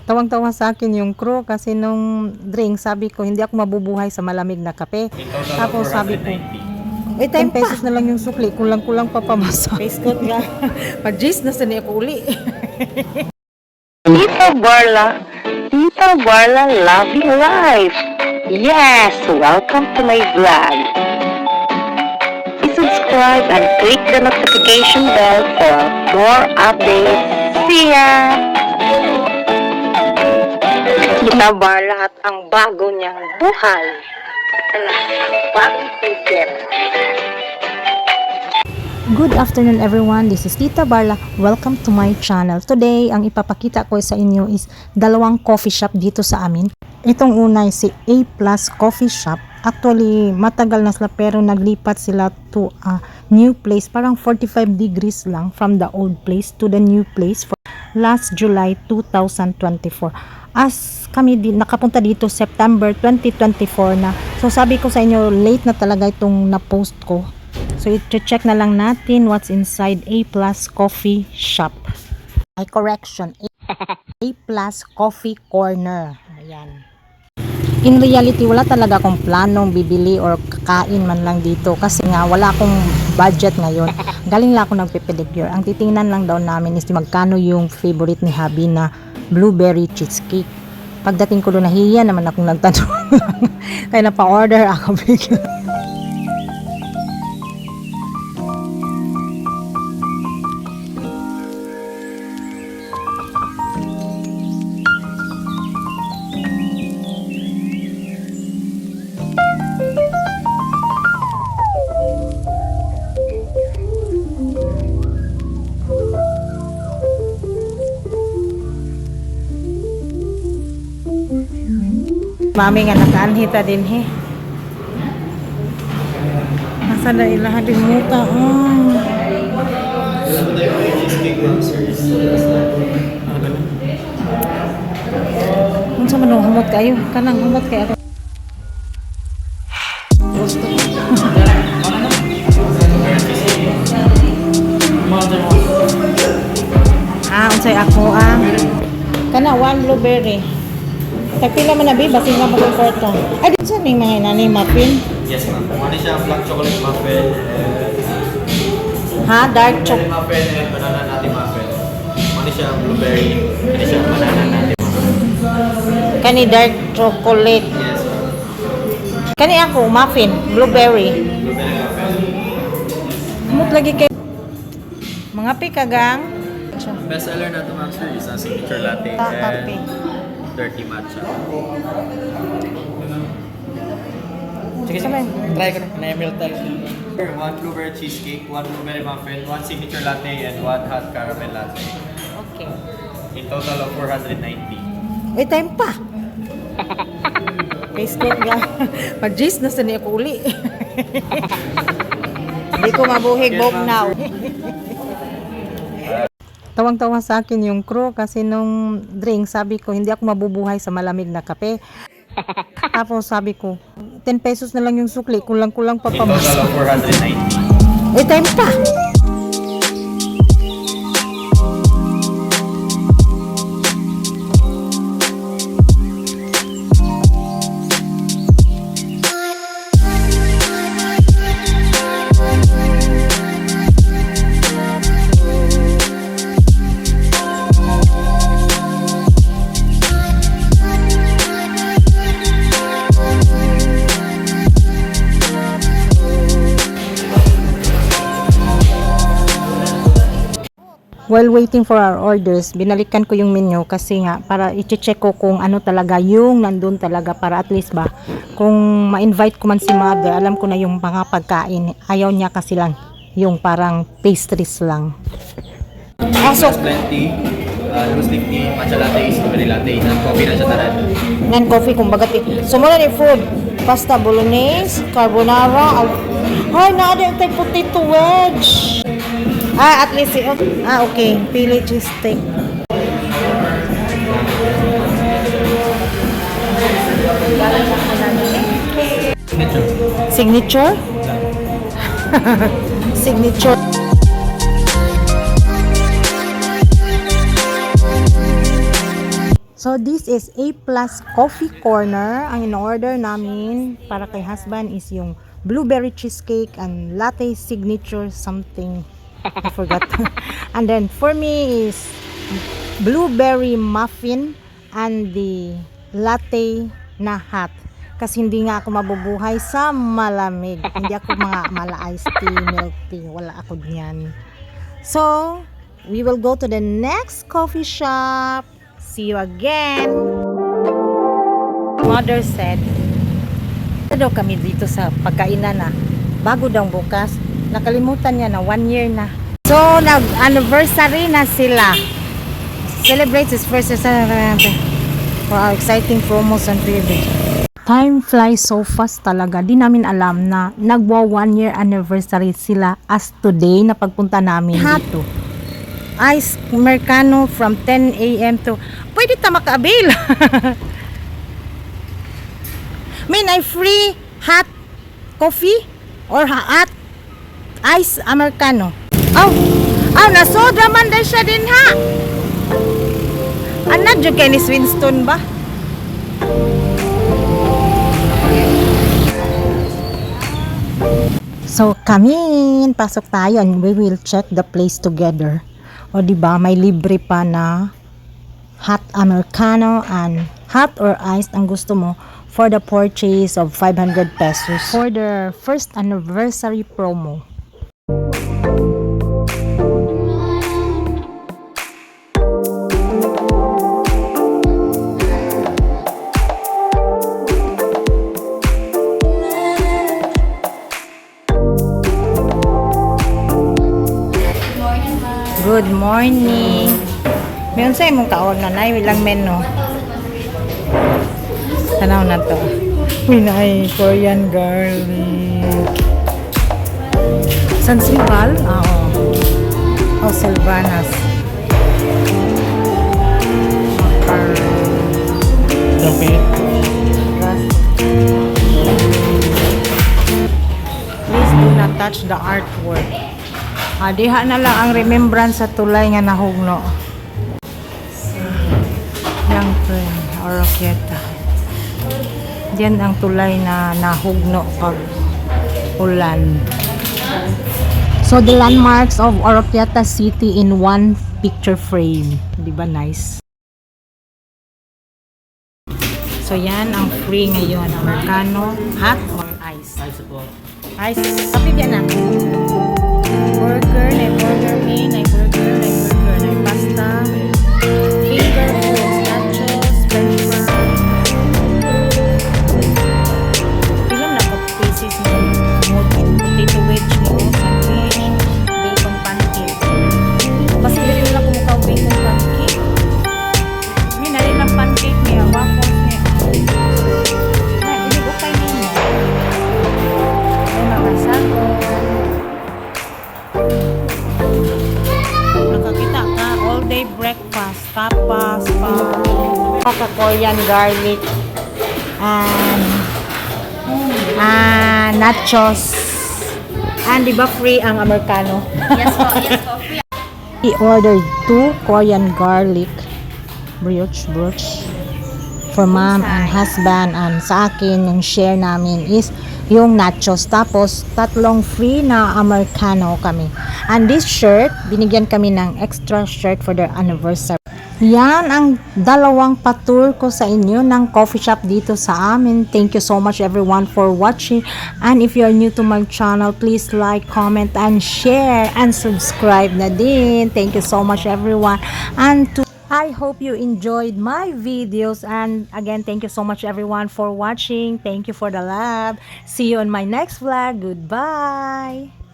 Tawang-tawa sa akin yung crew kasi nung drink, sabi ko, hindi ako mabubuhay sa malamig na kape. Tapos sabi ko, 10 pesos na lang yung sukli, kulang-kulang pa pamasa. Paiskot nga. Pag-jis na sa niya ko uli. Tita Barla Loving Life. Yes, welcome to my vlog. Please subscribe and click the notification bell for more updates. See ya! Tita Barla at ang bago niyang buhay. Good afternoon everyone, this is Tita Barla. Welcome to my channel. Today, ang ipapakita ko sa inyo is dalawang coffee shop dito sa amin. Itong una is si A Plus Coffee Shop. Actually, matagal na sila pero naglipat sila to a new place. Parang 45 degrees lang from the old place to the new place for last July 2024. As kami nakapunta dito September 2024 na. So sabi ko sa inyo, late na talaga itong na-post ko. So i-check na lang natin what's inside A Plus Coffee Shop. Ay, correction. A Plus Coffee Corner. Ayan. In reality, wala talaga akong planong bibili or kakain man lang dito kasi nga wala akong budget ngayon. Galing lang ako nagpe-pedicure. Ang titingnan lang daw namin is magkano yung favorite ni Habi na blueberry cheesecake. Pagdating ko doon, nahiya naman akong nagtanong. Kaya napa-order ako bigla. Mami nga nakaanhita din he. Nasa na ilaha din muta. Unsa man humot kayo? Kanang humot kay ako. Unsay ako kana one blueberry. Pila man na bi basin nga magporta. Ay din sa ning mga nani muffin. Yes ma'am. Ano siya black chocolate muffin. Ha, dark chocolate muffin and banana nutty muffin. Ano siya blueberry. Ano siya banana nutty muffin. Kani dark chocolate. Yes ma'am. Kani ako muffin, blueberry. Blueberry muffin. Mut lagi kay mga pikagang. Best seller na ito ma'am sir is ang signature latte Kape. and dirty matcha. Sige, try ko na milk tea. One blueberry cheesecake, one blueberry muffin, one signature latte, and one hot caramel latte. Okay. In total of 490. Wait, time pa. Facebook nga. Pag-jis na sa niya ko uli. Hindi ko mabuhig now. Tawang-tawa sa akin yung crew kasi nung drink, sabi ko, hindi ako mabubuhay sa malamig na kape. Tapos sabi ko, 10 pesos na lang yung sukli, kulang-kulang pa In total pamasa. of 490. Time pa. While waiting for our orders, binalikan ko yung menu kasi nga para i-check ko kung ano talaga yung nandun talaga para at least ba kung ma-invite ko man si mother, alam ko na yung mga pagkain. Ayaw niya kasi lang yung parang pastries lang. So plenty. Loose leaf tea, matcha latte, strawberry latte, and coffee na siya tanan. Nan coffee kumbaga. So muna ni food, pasta bolognese, carbonara, ay na tay potato wedge. At least okay, pili cheese steak. Signature? Signature. So this is A Plus Coffee Corner. Ang in-order namin para kay husband is yung blueberry cheesecake and latte signature something. I forgot. And then for me is blueberry muffin and the latte na hot. Kasi hindi nga ako mabubuhay sa malamig. Hindi ako mga mala iced tea, milk tea. Wala ako diyan. So, we will go to the next coffee shop. See you again. Mother said, daw kami dito sa pagkainan na bago daw bukas. Nakalimutan niya na 1 year na. So, nag-anniversary na sila. Celebrate his first anniversary for our exciting promos and freebies. Time flies so fast talaga. Di namin alam na nagwa 1 year anniversary sila as today na pagpunta namin dito. Ice Americano from 10 a.m. to pwede ta maka-avail. May I free hot coffee or hot ice Americano. Oh, nasoda man din siya din ha. Anad yung kay ni Winston ba? So kami, pasok tayo and we will check the place together. O diba, may libre pa na hot Americano and hot or iced ang gusto mo for the purchase of 500 pesos for the first anniversary promo. Good morning. May unsay mong kaon na nay ilang menu. Tanaw na to. Pinay Korean garlic. San Silval? Oo. Oh, Silvanas. Dapat. Please do not touch the artwork. Diha na lang ang remembrance sa tulay nga nahugno. Young friend, Oroquieta. Diyan ang tulay na nahugno pag ulan. So the landmarks of Oroquieta City in one picture frame. Di ba nice? So yan ang free ngayon. Americano, hot or ice? Ice po. Ice. Kapi yan na. Burger, na burger meat, na burger, na pasta, finger foods, nachos, french fries. Ilan na po pieces mo, potato wedge mo, sandwich, bacon pancake. Kasi dito lang kumukha bacon pancake. May nalilang pancake niya, waffles niya. Hindi ko kayo niyo. May makasago. Nakakita ka, all day breakfast, tapas, Korean garlic, and nachos. And di ba free ang Americano? Yes po, free. We ordered 2 Korean garlic brioche for mom and husband, and sa akin yung share namin is yung nachos, tapos 3 free na Americano kami. And this shirt, binigyan kami ng extra shirt for their anniversary. Yan ang 2 pa-tour ko sa inyo ng coffee shop dito sa amin. Thank you so much everyone for watching, and if you are new to my channel, please like, comment, and share, and subscribe na din. Thank you so much everyone, and I hope you enjoyed my videos, and again, thank you so much everyone for watching. Thank you for the love. See you on my next vlog. Goodbye.